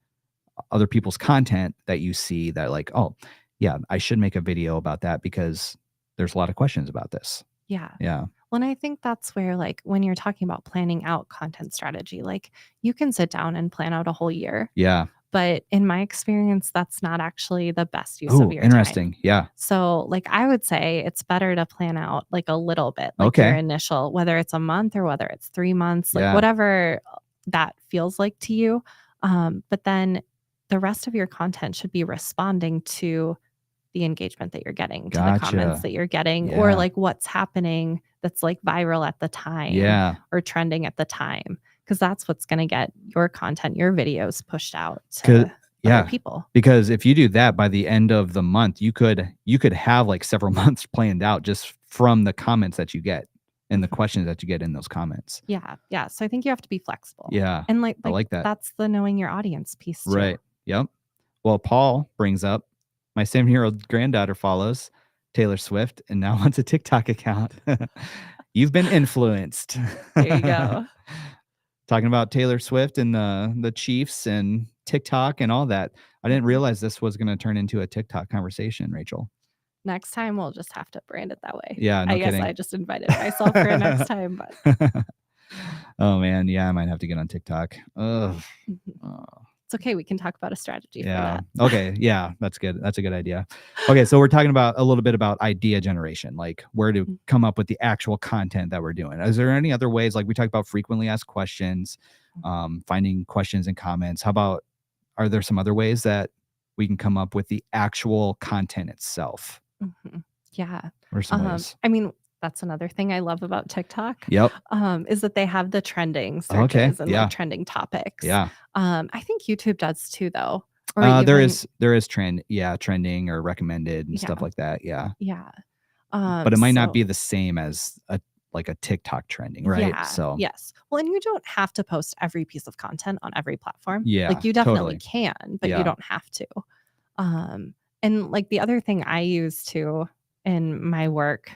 other people's content that you see that like, oh yeah, I should make a video about that because there's a lot of questions about this. Yeah. Yeah. Well, and I think that's where like when you're talking about planning out content strategy, like you can sit down and plan out a whole year. Yeah. But in my experience, that's not actually the best use of your interesting. time. Yeah. So like I would say it's better to plan out like a little bit, like your Okay. initial, whether it's a month or whether it's 3 months, like Yeah. whatever that feels like to you. But then the rest of your content should be responding to the engagement that you're getting, to the comments Gotcha. that you're getting, or Yeah. like what's happening that's like viral at the time Yeah. or trending at the time. Because that's what's going to get your content, your videos pushed out 'Cause- to yeah. other people. Because if you do that by the end of the month, you could have like several months planned out just from the comments that you get and the questions that you get in those comments. Yeah. Yeah. So I think you have to be flexible. Yeah. And I like that. that's the knowing your audience piece too. Right. Yep. Well, Paul brings up my 7-year-old granddaughter follows Taylor Swift and now wants a TikTok account. You've been influenced. There you go. Talking about Taylor Swift and the Chiefs and TikTok and all that. I didn't realize this was going to turn into a TikTok conversation, Rachel. Next time we'll just have to brand it that way. Yeah, no I guess kidding. I just invited myself for next time, but oh man, yeah, I might have to get on TikTok. Ugh. it's okay. We can talk about a strategy for Yeah. that. Okay. Yeah, that's good. That's a good idea. Okay, so we're talking about a little bit about idea generation, like where to come up with the actual content that we're doing. Is there any other ways? Like we talked about frequently asked questions, finding questions and comments. How about, are there some other ways that we can come up with the actual content itself? Yeah. What are some ways? I mean, that's another thing I love about TikTok. Yep. Is that they have the trending searches and like trending topics. Yeah. I think YouTube does too, though. Or there is trending or recommended and stuff like that. Yeah. Yeah. But it might not be the same as a TikTok trending, right? Yeah, So yes. Well, and you don't have to post every piece of content on every platform. Yeah, like you definitely totally. can, but you don't have to. And like the other thing I use too in my work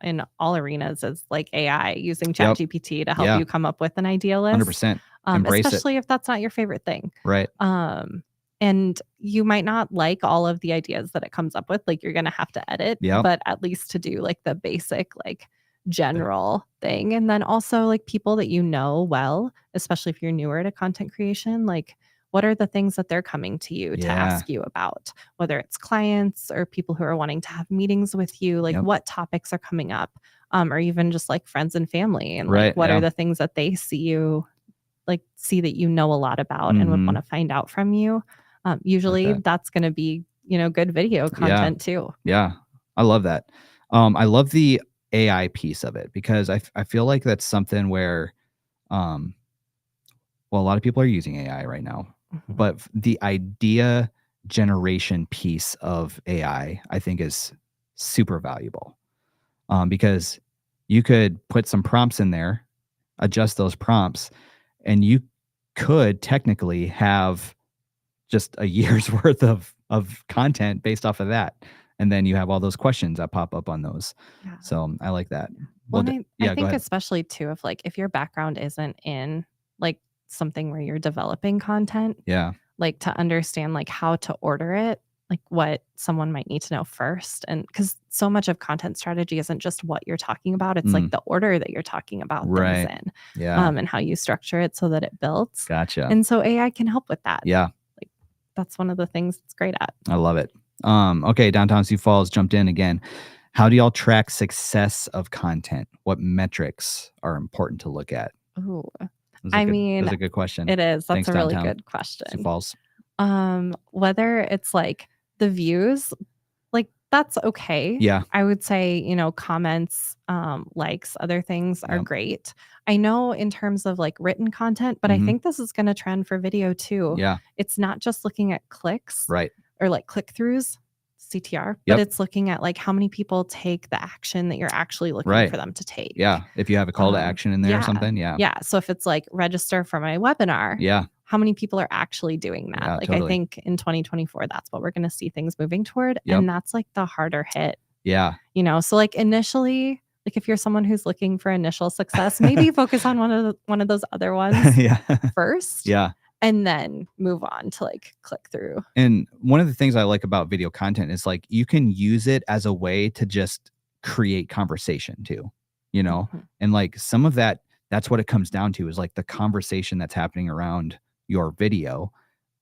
in all arenas is like AI, using ChatGPT to help you come up with an idea list. 100%. Embrace especially if that's not your favorite thing. Right. And you might not like all of the ideas that it comes up with. Like you're going to have to edit, but at least to do like the basic, like general thing. And then also like people that you know well, especially if you're newer to content creation, like what are the things that they're coming to you to ask you about, whether it's clients or people who are wanting to have meetings with you, like what topics are coming up, or even just like friends and family, and like what are the things that they see that you know a lot about and would want to find out from you. Usually that's going to be, good video content too. Yeah. I love that. I love the AI piece of it because I feel like that's something where, well, a lot of people are using AI right now, but the idea generation piece of AI, I think, is super valuable, because you could put some prompts in there, adjust those prompts, and you could technically have just a year's worth of content based off of that. And then you have all those questions that pop up on those. Yeah. So I like that. Well, I think especially too, if your background isn't in like something where you're developing content, like to understand like how to order it, like what someone might need to know first. And because so much of content strategy isn't just what you're talking about, it's like the order that you're talking about things in, and how you structure it so that it builds. Gotcha. And so AI can help with that. Yeah. Like that's one of the things it's great at. I love it. Okay, Downtown Sioux Falls jumped in again. How do y'all track success of content? What metrics are important to look at? Ooh, that's a good question. It is. That's a really Downtown good question. Sioux Falls. Whether it's like the views, like that's okay. Yeah. I would say, comments, likes, other things are great. I know in terms of like written content, but I think this is going to trend for video too. Yeah. It's not just looking at clicks, right, or like click-throughs, CTR, but it's looking at like how many people take the action that you're actually looking for them to take. Yeah. If you have a call to action in there or something. Yeah. Yeah. So if it's like register for my webinar. Yeah. How many people are actually doing that? Like totally. I think in 2024, that's what we're going to see things moving toward. And that's like the harder hit. Yeah. So like initially, like if you're someone who's looking for initial success, maybe focus on one of those other ones first. Yeah. And then move on to like click through. And one of the things I like about video content is like you can use it as a way to just create conversation too, and like some of that's what it comes down to, is like the conversation that's happening around your video.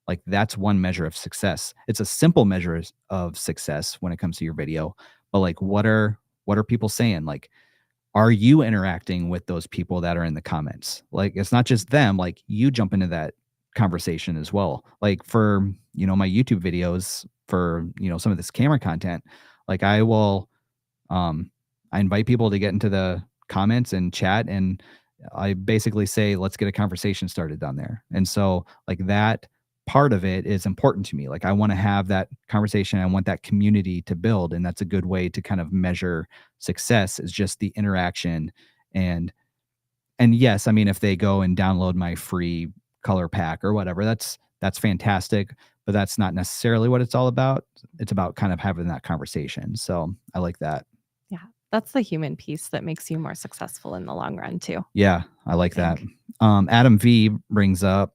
like that's one measure of success. It's a simple measure of success when it comes to your video, but like what are people saying? Like, are you interacting with those people that are in the comments? Like, it's not just them, like you jump into that conversation as well. Like for, my YouTube videos for, some of this camera content, like I will, I invite people to get into the comments and chat, and I basically say, let's get a conversation started down there. And so like that part of it is important to me. Like I want to have that conversation. I want that community to build. And that's a good way to kind of measure success, is just the interaction. And yes, I mean, if they go and download my free color pack or whatever, that's fantastic, but that's not necessarily what it's all about. It's about kind of having that conversation. So I like that. Yeah. That's the human piece that makes you more successful in the long run too. Yeah, I like that. Adam V brings up,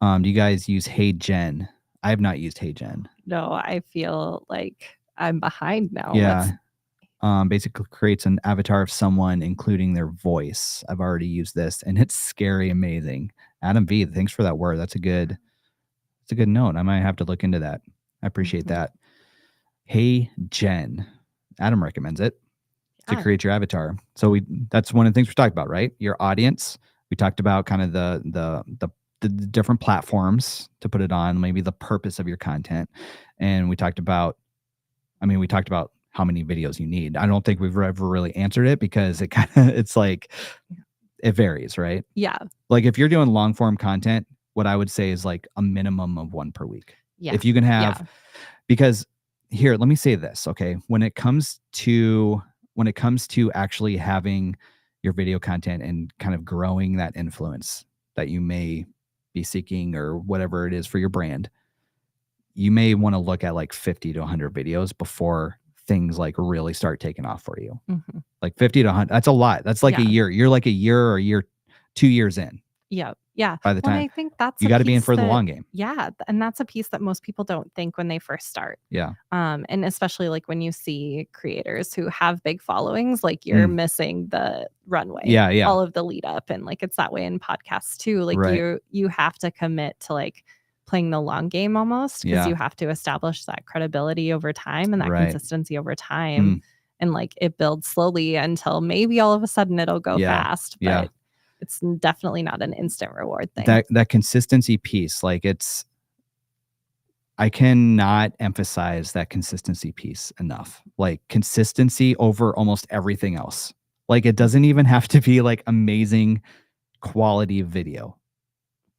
do you guys use Hey Gen? I have not used Hey Gen. No, I feel like I'm behind now. Yeah. Basically creates an avatar of someone, including their voice. I've already used this and it's scary amazing. Adam V, thanks for that word. That's a good note. I might have to look into that. I appreciate that. Hey Gen. Adam recommends it to create your avatar. So that's one of the things we talked about, right? Your audience. We talked about kind of the different platforms to put it on, maybe the purpose of your content. And we talked about how many videos you need. I don't think we've ever really answered it because it's like, it varies, right? Yeah. Like if you're doing long form content, what I would say is like a minimum of one per week. Yeah. If you can have, because here, let me say this. Okay. When it comes to actually having your video content and kind of growing that influence that you may be seeking or whatever it is for your brand, you may want to look at like 50 to 100 videos before things like really start taking off for you. Like 50 to 100, that's a lot. That's like a year. You're like a year or 2 years in. Yeah. Yeah. By the time, I think that's you got to be in for the long game. Yeah. And that's a piece that most people don't think when they first start. Yeah. And especially like when you see creators who have big followings, like you're missing the runway. Yeah. Yeah. All of the lead up. And like it's that way in podcasts too. Like you have to commit to like playing the long game almost, because you have to establish that credibility over time and that consistency over time. And like it builds slowly until maybe all of a sudden it'll go fast. But it's definitely not an instant reward thing. That consistency piece, like I cannot emphasize that consistency piece enough. Like consistency over almost everything else. Like it doesn't even have to be like amazing quality video,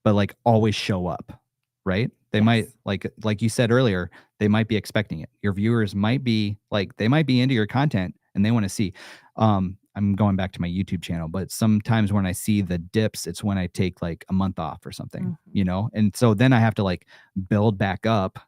but like always show up, right? They might like you said earlier, they might be expecting it. Your viewers might be like, they might be into your content and they want to see, I'm going back to my YouTube channel, but sometimes when I see the dips, it's when I take like a month off or something, And so then I have to like build back up.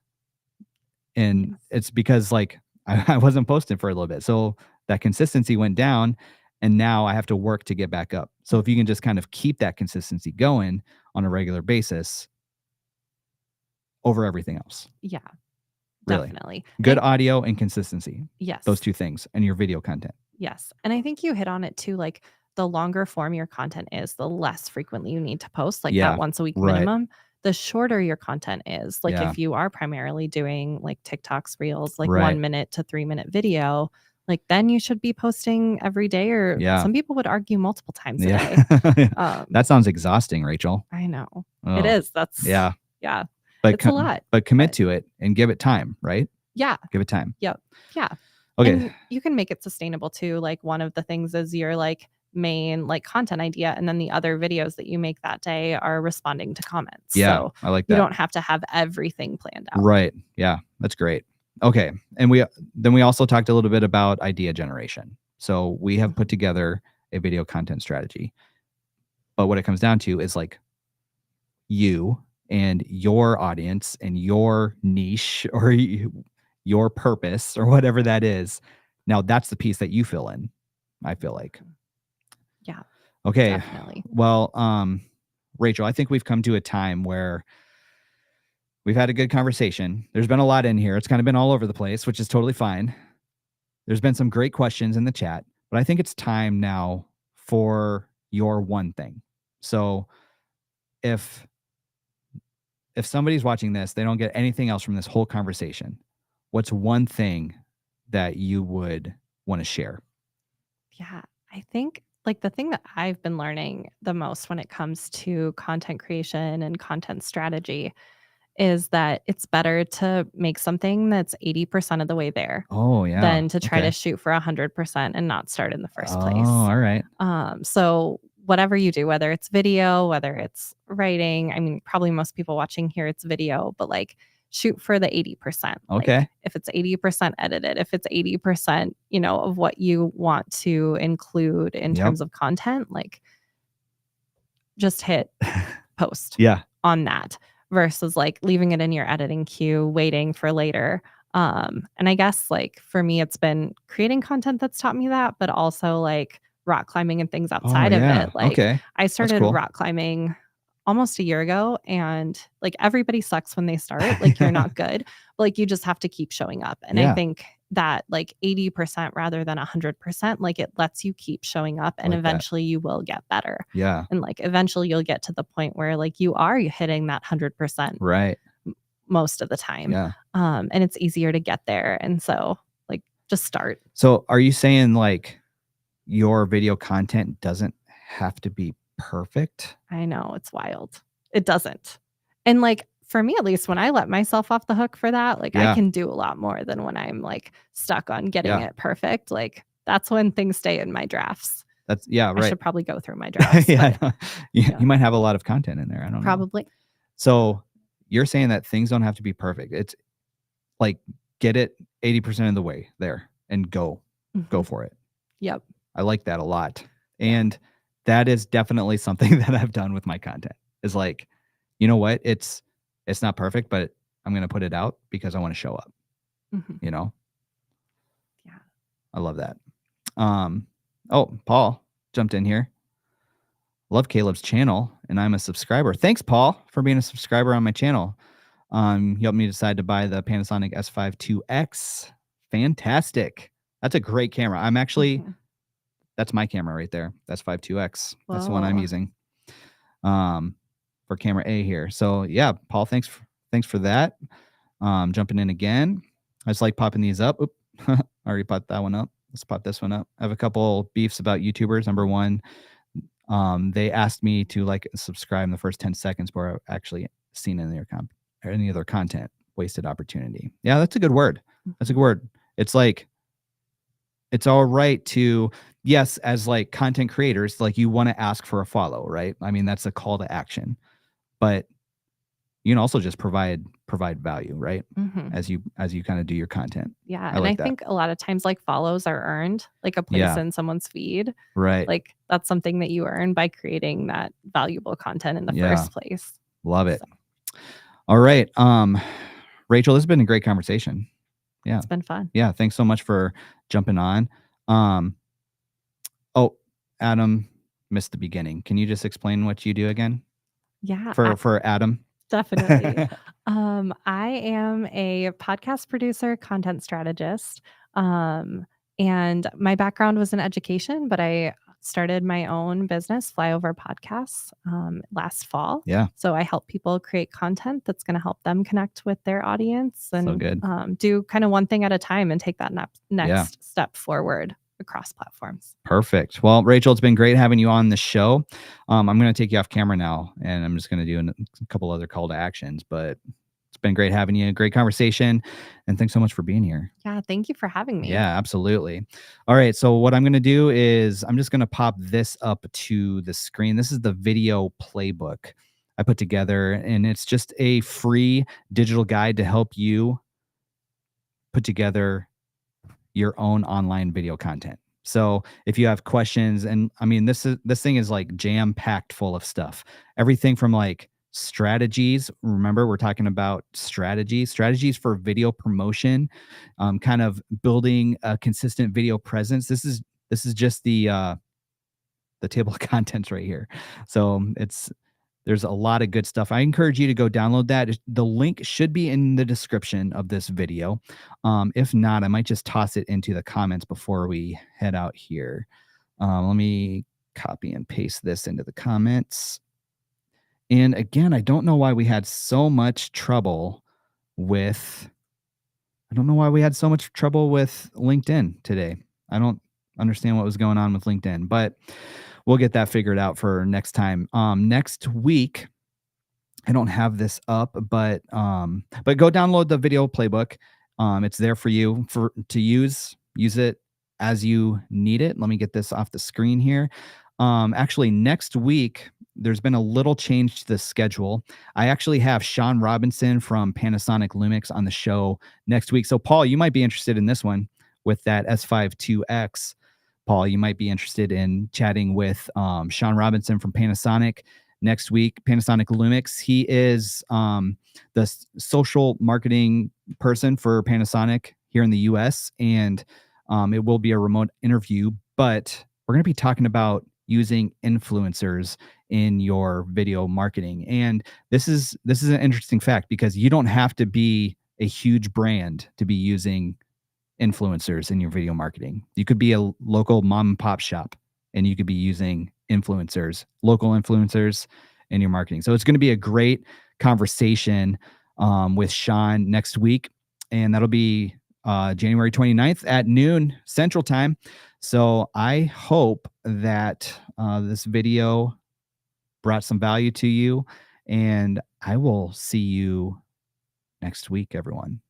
And it's because like I wasn't posting for a little bit. So that consistency went down and now I have to work to get back up. So if you can just kind of keep that consistency going on a regular basis over everything else. Yeah, really. Definitely. Good audio and consistency. Yes. Those two things, and your video content. Yes. And I think you hit on it too. Like the longer form your content is, the less frequently you need to post, like that once a week minimum. The shorter your content is. Like if you are primarily doing like TikToks, reels, like 1 minute to 3 minute video, like then you should be posting every day, or some people would argue multiple times a day. That sounds exhausting, Rachel. I know. It is. That's yeah. But it's a lot. But commit to it and give it time, right? Yeah. Give it time. Yep. Yeah. Okay. And you can make it sustainable too. Like one of the things is your like main like content idea, and then the other videos that you make that day are responding to comments. Yeah, so I like that. You don't have to have everything planned out. Right. Yeah, that's great. Okay. And we also talked a little bit about idea generation. So we have put together a video content strategy. But what it comes down to is like you and your audience and your niche or your purpose or whatever that is. Now that's the piece that you fill in, I feel like. Yeah. Okay. Definitely. Well, Rachel, I think we've come to a time where we've had a good conversation. There's been a lot in here. It's kind of been all over the place, which is totally fine. There's been some great questions in the chat, but I think it's time now for your one thing. So if if somebody's watching this, they don't get anything else from this whole conversation, what's one thing that you would want to share? Yeah, I think like the thing that I've been learning the most when it comes to content creation and content strategy is that it's better to make something that's 80% of the way there Oh, yeah. than to try to Okay. shoot for 100% and not start in the first Oh, place. all right. So whatever you do, whether it's video, whether it's writing, I mean, probably most people watching here, it's video, but like shoot for the 80%. Okay. Like if it's 80% edited, if it's 80%, of what you want to include in Yep. terms of content, like just hit post Yeah. on that versus like leaving it in your editing queue, waiting for later. And I guess like for me, it's been creating content that's taught me that, but also like rock climbing and things Oh, outside of yeah. it. Like Okay. I That's started cool. rock climbing almost a year ago, and like everybody sucks when they start. Like you're not good, but like you just have to keep showing up. And I Yeah. think that like 80% rather than 100%, like it lets you keep showing up, and Like that. eventually you will get better. Yeah. And like eventually you'll get to the point where like you are hitting that 100% Right. most of the time. Yeah. And it's easier to get there. And so like just start. So are you saying like your video content doesn't have to be perfect? I know, it's wild. It doesn't. And like for me at least, when I let myself off the hook for that, like I Yeah. can do a lot more than when I'm like stuck on getting Yeah. it perfect. Like that's when things stay in my drafts. That's I I right. should probably go through my drafts. Yeah. But You might have a lot of content in there. I don't know. probably. So you're saying that things don't have to be perfect. It's like get it 80% of the way there and go Mhm. for it. Yep. I like that a lot. Yeah. And that is definitely something that I've done with my content. Is like, you know what? It's not perfect, but I'm going to put it out because I want to show up, Mhm. you know? Yeah. I love that. Oh, Paul jumped in here. Love Caleb's channel, and I'm a subscriber. Thanks, Paul, for being a subscriber on my channel. He helped me decide to buy the Panasonic S5 2X. Fantastic. That's a great camera. I'm actually, Mhm. that's my camera right there. That's 5.2X. That's the one I'm Whoa. using for camera A here. So yeah, Paul, thanks for that. Jumping in again. I just like popping these up. Oop. I already popped that one up. Let's pop this one up. I have a couple beefs about YouTubers. Number one, they asked me to like subscribe in the first 10 seconds before I've actually seen any of their content. Wasted opportunity. Yeah, that's a good word. That's a good word. It's like, it's all right to, yes, as like content creators, like you want to ask for a follow, right? I mean, that's a call to action, but you can also just provide value, right? Mhm. As you kind of do your content. Yeah. I And like I that. think a lot of times like follows are earned, like a place Yeah. in someone's feed. Right. Like that's something that you earn by creating that valuable content in the Yeah. first place. Love it. So All right. Rachel, this has been a great conversation. Yeah. it's been fun. Yeah. Thanks so much for jumping on. Oh, Adam missed the beginning. Can you just explain what you do again? Yeah. For Adam? Definitely. I am a podcast producer, content strategist. And my background was in education, but I started my own business, Flyover Podcasts, last fall. Yeah. So I help people create content that's going to help them connect with their audience and So good. do kind of one thing at a time and take that next Yeah. step forward across platforms. Perfect. Well, Rachel, it's been great having you on the show. I'm going to take you off camera now, and I'm just going to do a couple other call to actions, but it's been great having you. Great conversation. And thanks so much for being here. Yeah. Thank you for having me. Yeah, absolutely. All right. So what I'm going to do is I'm just going to pop this up to the screen. This is the video playbook I put together, and it's just a free digital guide to help you put together your own online video content. So if you have questions, and I mean, this thing is like jam packed full of stuff, everything from like strategies. Remember, we're talking about strategies for video promotion, kind of building a consistent video presence. This is just the table of contents right here. So there's a lot of good stuff. I encourage you to go download that. The link should be in the description of this video. If not, I might just toss it into the comments before we head out here. Let me copy and paste this into the comments. And again, I don't know why we had so much trouble with LinkedIn today. I don't understand what was going on with LinkedIn, but we'll get that figured out for next time. Next week, I don't have this up, but go download the video playbook. It's there for you to use. Use it as you need it. Let me get this off the screen here. Actually, next week there's been a little change to the schedule. I actually have Sean Robinson from Panasonic Lumix on the show next week. So, Paul, you might be interested in this one with that S52X. Paul, you might be interested in chatting with Sean Robinson from Panasonic next week. Panasonic Lumix. He is the social marketing person for Panasonic here in the US, and it will be a remote interview, but we're going to be talking about using influencers in your video marketing. And this is an interesting fact because you don't have to be a huge brand to be using influencers in your video marketing. You could be a local mom and pop shop and you could be using local influencers in your marketing. So it's going to be a great conversation with Sean next week. And that'll be January 29th at noon Central Time. So I hope that this video brought some value to you, and I will see you next week, everyone.